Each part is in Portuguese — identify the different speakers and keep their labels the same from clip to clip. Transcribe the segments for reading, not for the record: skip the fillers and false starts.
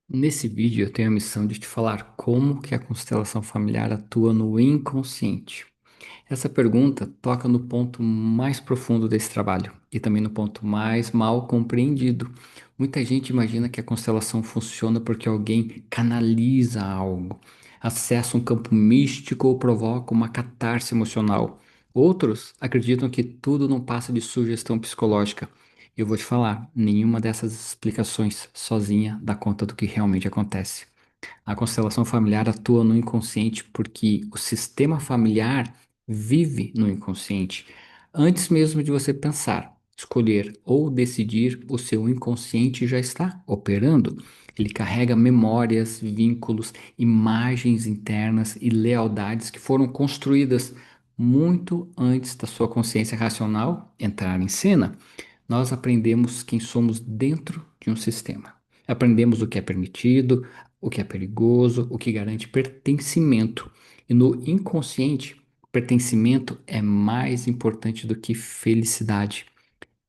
Speaker 1: Nesse vídeo eu tenho a missão de te falar como que a constelação familiar atua no inconsciente. Essa pergunta toca no ponto mais profundo desse trabalho e também no ponto mais mal compreendido. Muita gente imagina que a constelação funciona porque alguém canaliza algo, acessa um campo místico ou provoca uma catarse emocional. Outros acreditam que tudo não passa de sugestão psicológica. Eu vou te falar, nenhuma dessas explicações sozinha dá conta do que realmente acontece. A constelação familiar atua no inconsciente porque o sistema familiar vive no inconsciente. Antes mesmo de você pensar, escolher ou decidir, o seu inconsciente já está operando. Ele carrega memórias, vínculos, imagens internas e lealdades que foram construídas muito antes da sua consciência racional entrar em cena. Nós aprendemos quem somos dentro de um sistema. Aprendemos o que é permitido, o que é perigoso, o que garante pertencimento. E no inconsciente, pertencimento é mais importante do que felicidade.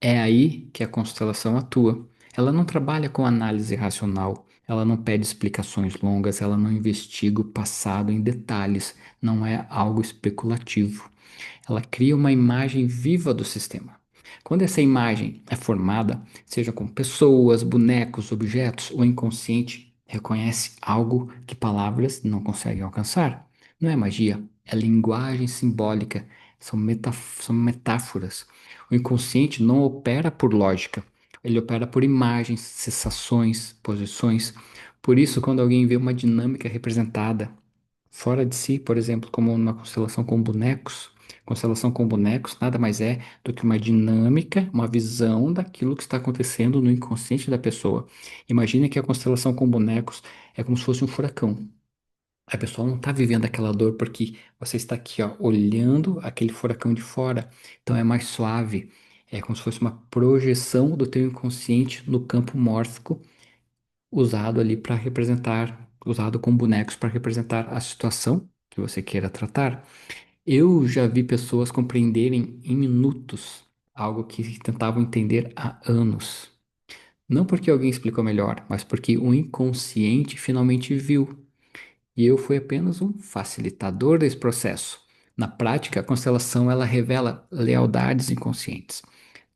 Speaker 1: É aí que a constelação atua. Ela não trabalha com análise racional, ela não pede explicações longas, ela não investiga o passado em detalhes, não é algo especulativo. Ela cria uma imagem viva do sistema. Quando essa imagem é formada, seja com pessoas, bonecos, objetos, o inconsciente reconhece algo que palavras não conseguem alcançar. Não é magia, é linguagem simbólica, são metáforas. O inconsciente não opera por lógica, ele opera por imagens, sensações, posições. Por isso, quando alguém vê uma dinâmica representada fora de si, por exemplo, como uma constelação com bonecos. Constelação com bonecos nada mais é do que uma dinâmica, uma visão daquilo que está acontecendo no inconsciente da pessoa. Imagine que a constelação com bonecos é como se fosse um furacão. A pessoa não está vivendo aquela dor porque você está aqui, ó, olhando aquele furacão de fora. Então é mais suave. É como se fosse uma projeção do teu inconsciente no campo mórfico usado ali para representar, usado com bonecos para representar a situação que você queira tratar. Eu já vi pessoas compreenderem em minutos algo que tentavam entender há anos. Não porque alguém explicou melhor, mas porque o inconsciente finalmente viu. E eu fui apenas um facilitador desse processo. Na prática, a constelação ela revela lealdades inconscientes.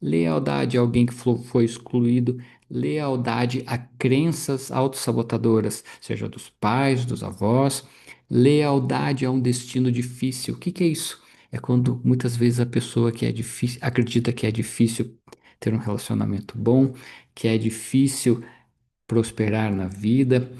Speaker 1: Lealdade a alguém que foi excluído, lealdade a crenças autossabotadoras, seja dos pais, dos avós, lealdade a um destino difícil. O que que é isso? É quando muitas vezes a pessoa que é difícil, acredita que é difícil ter um relacionamento bom, que é difícil prosperar na vida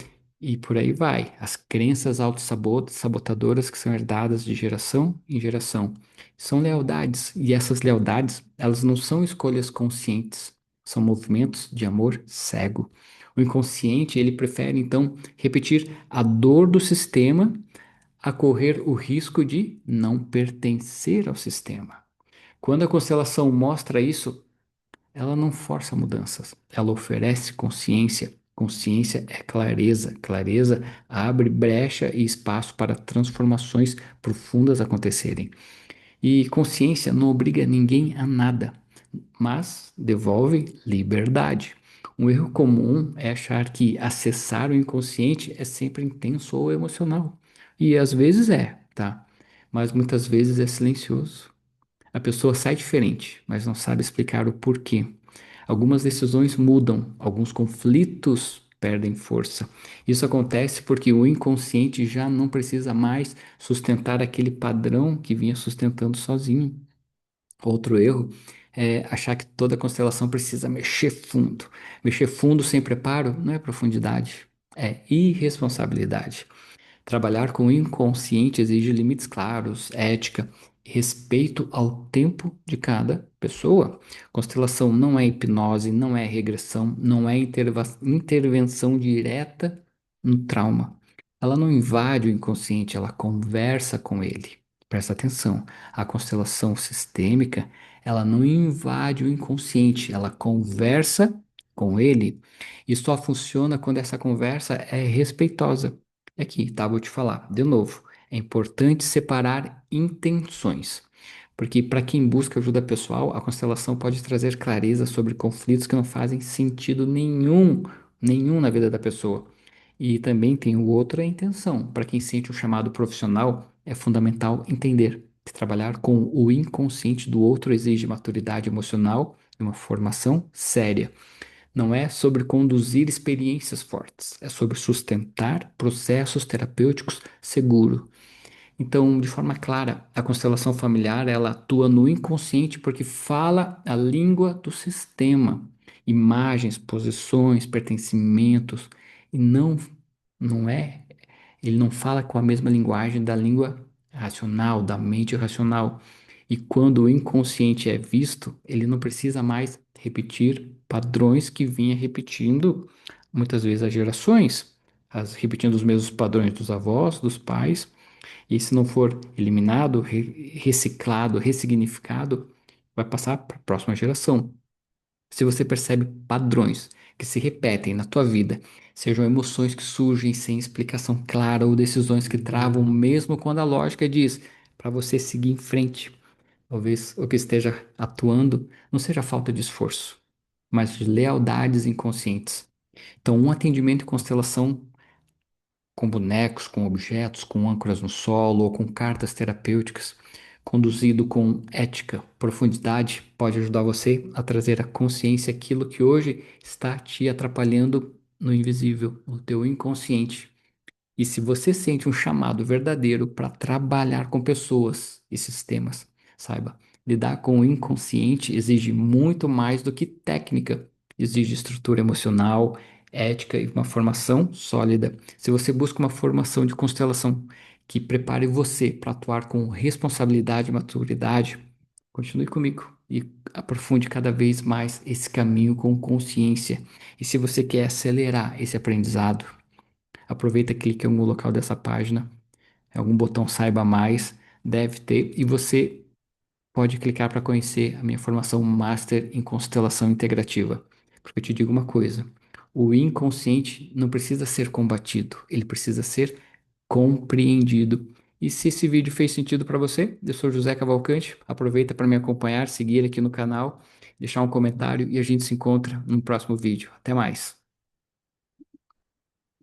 Speaker 1: e por aí vai. As crenças autossabotadoras que são herdadas de geração em geração são lealdades, e essas lealdades, elas não são escolhas conscientes, são movimentos de amor cego. O inconsciente, ele prefere então repetir a dor do sistema a correr o risco de não pertencer ao sistema. Quando a constelação mostra isso, ela não força mudanças, ela oferece consciência. Consciência é clareza. Clareza abre brecha e espaço para transformações profundas acontecerem. E consciência não obriga ninguém a nada, mas devolve liberdade. Um erro comum é achar que acessar o inconsciente é sempre intenso ou emocional. E às vezes é, tá? Mas muitas vezes é silencioso. A pessoa sai diferente, mas não sabe explicar o porquê. Algumas decisões mudam, alguns conflitos perdem força. Isso acontece porque o inconsciente já não precisa mais sustentar aquele padrão que vinha sustentando sozinho. Outro erro é achar que toda constelação precisa mexer fundo. Mexer fundo sem preparo não é profundidade, é irresponsabilidade. Trabalhar com o inconsciente exige limites claros, ética, respeito ao tempo de cada pessoa. Constelação não é hipnose, não é regressão, não é intervenção direta no trauma. Ela não invade o inconsciente, ela conversa com ele. Presta atenção, a constelação sistêmica, ela não invade o inconsciente, ela conversa com ele. E só funciona quando essa conversa é respeitosa. Aqui, tá? Vou te falar. De novo, é importante separar intenções. Porque para quem busca ajuda pessoal, a constelação pode trazer clareza sobre conflitos que não fazem sentido nenhum na vida da pessoa. E também tem outra intenção. Para quem sente um chamado profissional, é fundamental entender que trabalhar com o inconsciente do outro exige maturidade emocional e uma formação séria. Não é sobre conduzir experiências fortes, é sobre sustentar processos terapêuticos seguros. Então, de forma clara, a constelação familiar ela atua no inconsciente porque fala a língua do sistema, imagens, posições, pertencimentos, e não é, ele não fala com a mesma linguagem da língua racional, da mente racional. E quando o inconsciente é visto, ele não precisa mais repetir padrões que vinha repetindo muitas vezes as gerações, repetindo os mesmos padrões dos avós, dos pais e se não for eliminado, reciclado, ressignificado, vai passar para a próxima geração. Se você percebe padrões que se repetem na tua vida, sejam emoções que surgem sem explicação clara ou decisões que travam mesmo quando a lógica diz para você seguir em frente, talvez o que esteja atuando não seja falta de esforço, mas de lealdades inconscientes. Então, um atendimento em constelação com bonecos, com objetos, com âncoras no solo ou com cartas terapêuticas, conduzido com ética, profundidade, pode ajudar você a trazer à consciência aquilo que hoje está te atrapalhando no invisível, no teu inconsciente. E se você sente um chamado verdadeiro para trabalhar com pessoas e sistemas, saiba, lidar com o inconsciente exige muito mais do que técnica, exige estrutura emocional, ética e uma formação sólida. Se você busca uma formação de constelação que prepare você para atuar com responsabilidade e maturidade, continue comigo e aprofunde cada vez mais esse caminho com consciência. E se você quer acelerar esse aprendizado, aproveita, clica em algum local dessa página, algum botão saiba mais, deve ter, e você pode clicar para conhecer a minha formação Master em Constelação Integrativa. Porque eu te digo uma coisa, o inconsciente não precisa ser combatido, ele precisa ser compreendido. E se esse vídeo fez sentido para você, eu sou José Cavalcante, aproveita para me acompanhar, seguir aqui no canal, deixar um comentário e a gente se encontra no próximo vídeo. Até mais!